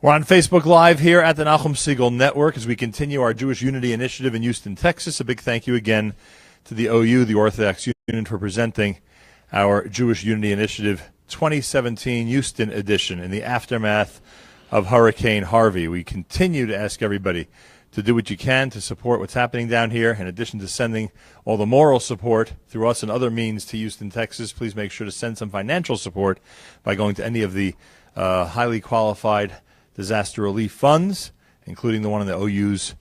We're on Facebook Live here at the Nachum Segal Network as we continue our Jewish Unity Initiative in Houston, Texas. A big thank you again to the OU, the Orthodox Union, for presenting our Jewish Unity Initiative 2017 Houston edition in the aftermath of Hurricane Harvey. We continue to ask everybody to do what you can to support what's happening down here. In addition to sending all the moral support through us and other means to Houston, Texas, please make sure to send some financial support by going to any of the highly qualified disaster relief funds, including the one on the OU's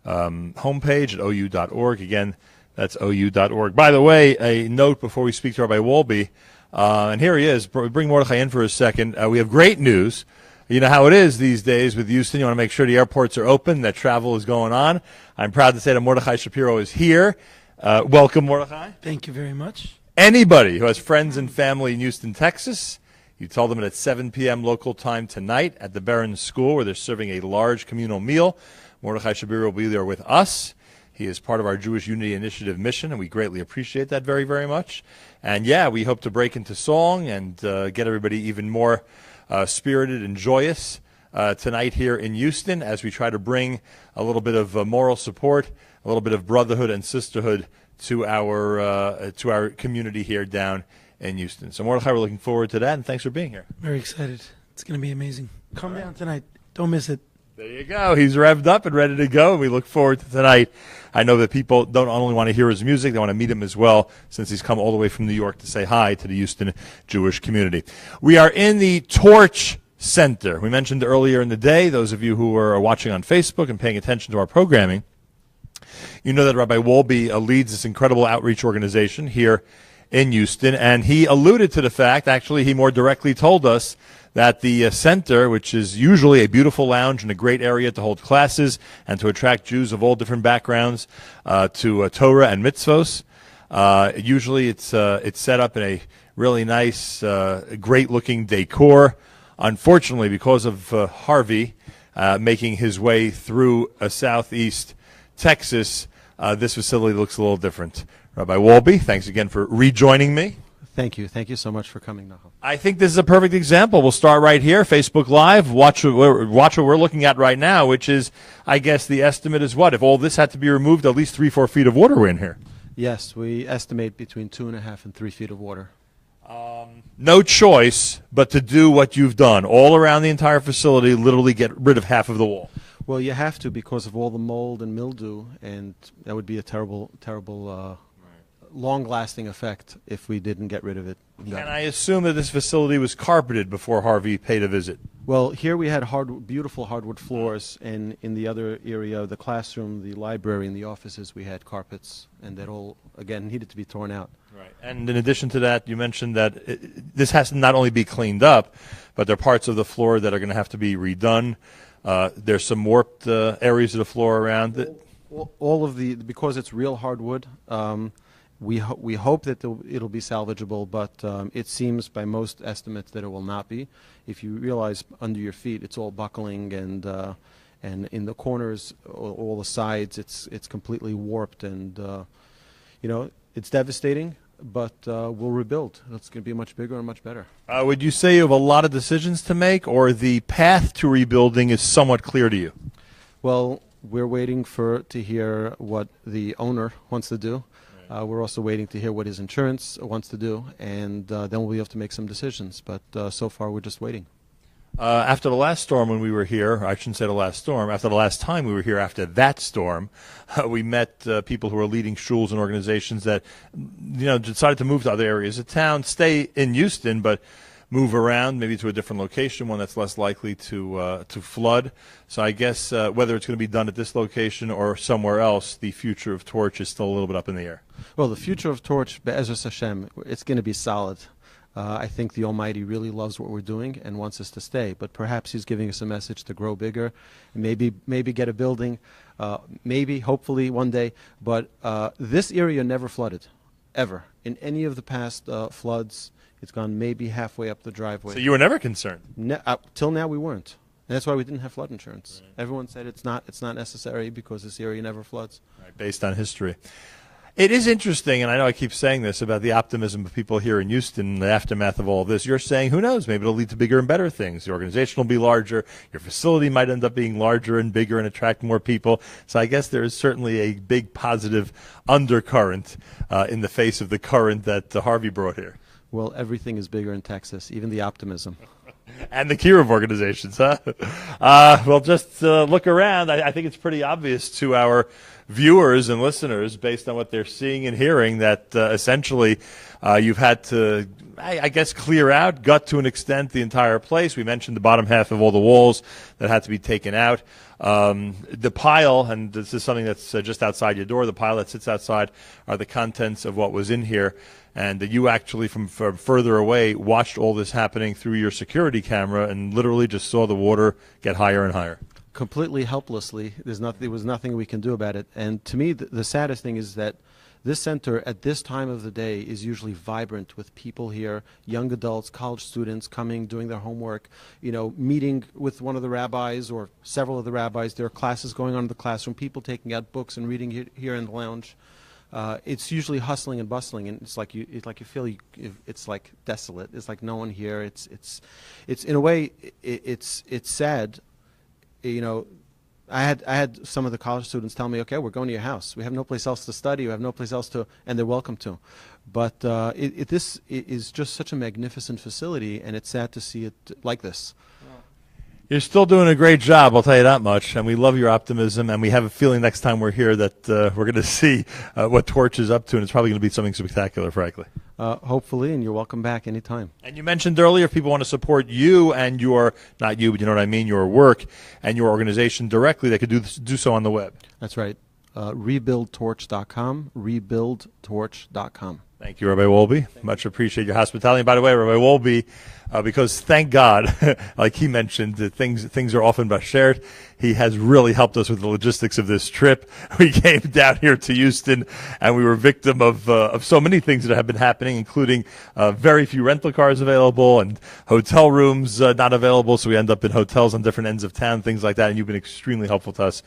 homepage at ou.org. Again, that's ou.org. By the way, a note before we speak to Rabbi Wolbe, and here he is. Bring Mordechai in for a second. We have great news. You know how it is these days with Houston. You want to make sure the airports are open, that travel is going on. I'm proud to say that Mordechai Shapiro is here. Welcome, Mordechai. Thank you very much. Anybody who has friends and family in Houston, Texas, you tell them at 7 p.m. local time tonight at the Barron School, where they're serving a large communal meal. Mordechai Shapiro will be there with us. He is part of our Jewish Unity Initiative mission, and we greatly appreciate that very, very much. And, yeah, we hope to break into song and get everybody even more spirited and joyous tonight here in Houston as we try to bring a little bit of moral support, a little bit of brotherhood and sisterhood to our community here down in Houston. So, Mordechai, we're looking forward to that, and thanks for being here. Very excited. It's going to be amazing. Come down tonight. Don't miss it. There you go. He's revved up and ready to go. We look forward to tonight. I know that people don't only want to hear his music, they want to meet him as well, since he's come all the way from New York to say hi to the Houston Jewish community. We are in the Torch Center. We mentioned earlier in the day, those of you who are watching on Facebook and paying attention to our programming, you know that Rabbi Wolbe leads this incredible outreach organization here in Houston, and he alluded to the fact, actually he more directly told us, that the center, which is usually a beautiful lounge and a great area to hold classes and to attract Jews of all different backgrounds to Torah and mitzvos, usually it's set up in a really nice, great-looking decor. Unfortunately, because of Harvey making his way through southeast Texas, this facility looks a little different. Rabbi Wolbe, thanks again for rejoining me. Thank you. Thank you so much for coming, Nachum. I think this is a perfect example. We'll start right here, Facebook Live. Watch what we're looking at right now, which is, I guess, the estimate is what? If all this had to be removed, at least 3-4 feet of water were in here. Yes, we estimate between 2.5 and 3 feet of water. No choice but to do what you've done. All around the entire facility, literally get rid of half of the wall. Well, you have to because of all the mold and mildew, and that would be a terrible long-lasting effect if we didn't get rid of it. Can I assume that this facility was carpeted before Harvey paid a visit? Well, here we had beautiful hardwood floors, and in the other area, the classroom, the library, and the offices, we had carpets, and that all, again, needed to be torn out. Right. And in addition to that, you mentioned that this has to not only be cleaned up, but there are parts of the floor that are going to have to be redone. There's some warped areas of the floor around it. All of because it's real hardwood, we hope that it'll be salvageable, but it seems by most estimates that it will not be. If you realize under your feet it's all buckling, and in the corners, all the sides, it's completely warped, and it's devastating. But we'll rebuild. It's going to be much bigger and much better. Would you say you have a lot of decisions to make, or the path to rebuilding is somewhat clear to you? Well, we're waiting to hear what the owner wants to do. We're also waiting to hear what his insurance wants to do, and then we'll be able to make some decisions. But so far, we're just waiting. After the last storm when we were here, I shouldn't say the last storm, after the last time we were here after that storm, we met people who are leading shuls and organizations that decided to move to other areas of town, stay in Houston, but move around, maybe to a different location, one that's less likely to flood. So I guess whether it's going to be done at this location or somewhere else, the future of Torch is still a little bit up in the air. Well, the future of Torch, Be'ezras Hashem, it's going to be solid. I think the Almighty really loves what we're doing and wants us to stay. But perhaps He's giving us a message to grow bigger, and maybe get a building, hopefully one day. But this area never flooded, ever. In any of the past floods, it's gone maybe halfway up the driveway. So you were never concerned? Till now we weren't. And that's why we didn't have flood insurance. Right. Everyone said it's not necessary because this area never floods. Right, based on history. It is interesting, and I know I keep saying this about the optimism of people here in Houston in the aftermath of all of this. You're saying, who knows, maybe it'll lead to bigger and better things. The organization will be larger. Your facility might end up being larger and bigger and attract more people. So I guess there is certainly a big positive undercurrent in the face of the current that Harvey brought here. Well, everything is bigger in Texas, even the optimism. And the Curated organizations, huh? Well, just look around. I think it's pretty obvious to our viewers and listeners, based on what they're seeing and hearing, that essentially you've had to, I guess, clear out, gut to an extent, the entire place. We mentioned the bottom half of all the walls that had to be taken out. The pile, and this is something that's just outside your door, the pile that sits outside are the contents of what was in here. And you actually, from further away, watched all this happening through your security camera and literally just saw the water get higher and higher. Completely helplessly. There was nothing we can do about it. And to me, the saddest thing is that this center at this time of the day is usually vibrant with people here, young adults, college students coming, doing their homework, meeting with one of the rabbis or several of the rabbis. There are classes going on in the classroom, people taking out books and reading here in the lounge. It's usually hustling and bustling, and it's like you feel it's like desolate. It's like no one here. It's in a way it's sad. I had some of the college students tell me, okay, we're going to your house. We have no place else to study. We have no place else to, and they're welcome to. But this is just such a magnificent facility, and it's sad to see it like this. You're still doing a great job, I'll tell you that much, and we love your optimism, and we have a feeling next time we're here that we're going to see what Torch is up to, and it's probably going to be something spectacular, frankly. Hopefully, and you're welcome back anytime. And you mentioned earlier, if people want to support you and your, not you, but you know what I mean, your work and your organization directly, they could do so on the web. That's right. Rebuildtorch.com, rebuildtorch.com. Thank you, Rabbi Wolbe. Much appreciate your hospitality. And by the way, Rabbi Wolbe, because thank God, like he mentioned, that things are often shared. He has really helped us with the logistics of this trip. We came down here to Houston, and we were victim of so many things that have been happening, including very few rental cars available and hotel rooms not available. So we end up in hotels on different ends of town, things like that. And you've been extremely helpful to us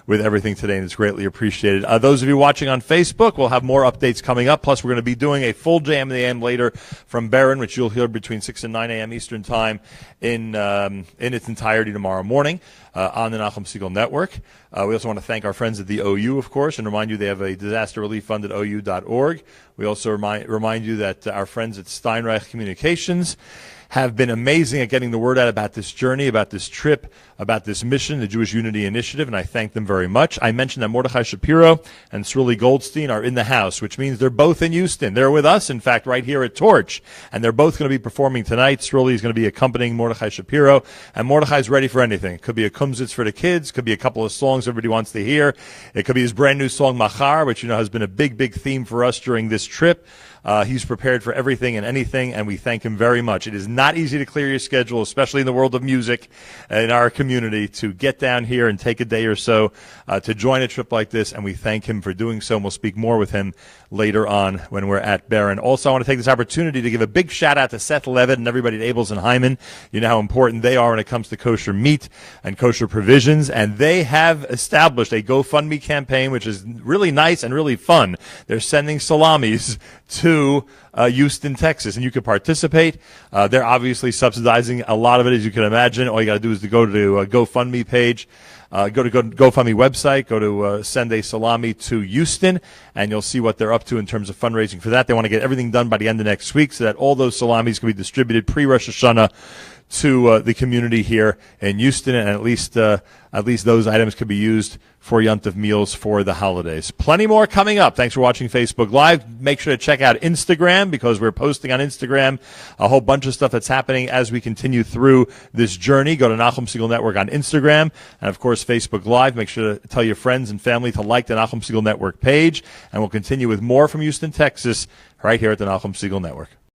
with everything today, and it's greatly appreciated. Those of you watching on Facebook, we'll have more updates coming up. Plus, we're going to be doing a full JM in the AM later from Barron, which you'll hear between 6 and 9 a.m. Eastern Time in its entirety tomorrow morning on the Nachum Segal Network. We also want to thank our friends at the OU, of course, and remind you they have a disaster relief fund at OU.org. We also remind you that our friends at Steinreich Communications have been amazing at getting the word out about this journey, about this trip, about this mission, the Jewish Unity Initiative, and I thank them very much. I mentioned that Mordechai Shapiro and Sruli Goldstein are in the house, which means they're both in Houston. They're with us, in fact, right here at Torch, and they're both going to be performing tonight. Sruli is going to be accompanying Mordechai Shapiro, and Mordechai's ready for anything. It could be a kumzitz for the kids, could be a couple of songs everybody wants to hear. It could be his brand new song, Machar, which has been a big theme for us during this trip. He's prepared for everything and anything, and we thank him very much. It is not easy to clear your schedule, especially in the world of music in our community, to get down here and take a day or so to join a trip like this, and we thank him for doing so, and we'll speak more with him later on when we're at Barron. Also, I want to take this opportunity to give a big shout-out to Seth Levitt and everybody at Abels and Hyman. You know how important they are when it comes to kosher meat and kosher provisions, and they have established a GoFundMe campaign, which is really nice and really fun. They're sending salamis to Houston, Texas, and you can participate. They're obviously subsidizing a lot of it, as you can imagine. All you got to do is to go to a GoFundMe page, go to GoFundMe website, go to send a salami to Houston, and you'll see what they're up to in terms of fundraising for that. They want to get everything done by the end of next week so that all those salamis can be distributed pre-Rosh Hashanah to the community here in Houston, and at least those items could be used for Yontif meals for the holidays. Plenty more coming up. Thanks for watching Facebook Live. Make sure to check out Instagram, because we're posting on Instagram a whole bunch of stuff that's happening as we continue through this journey. Go to Nachum Segal Network on Instagram, and of course Facebook Live. Make sure to tell your friends and family to like the Nachum Segal Network page, and we'll continue with more from Houston, Texas, right here at the Nachum Segal Network.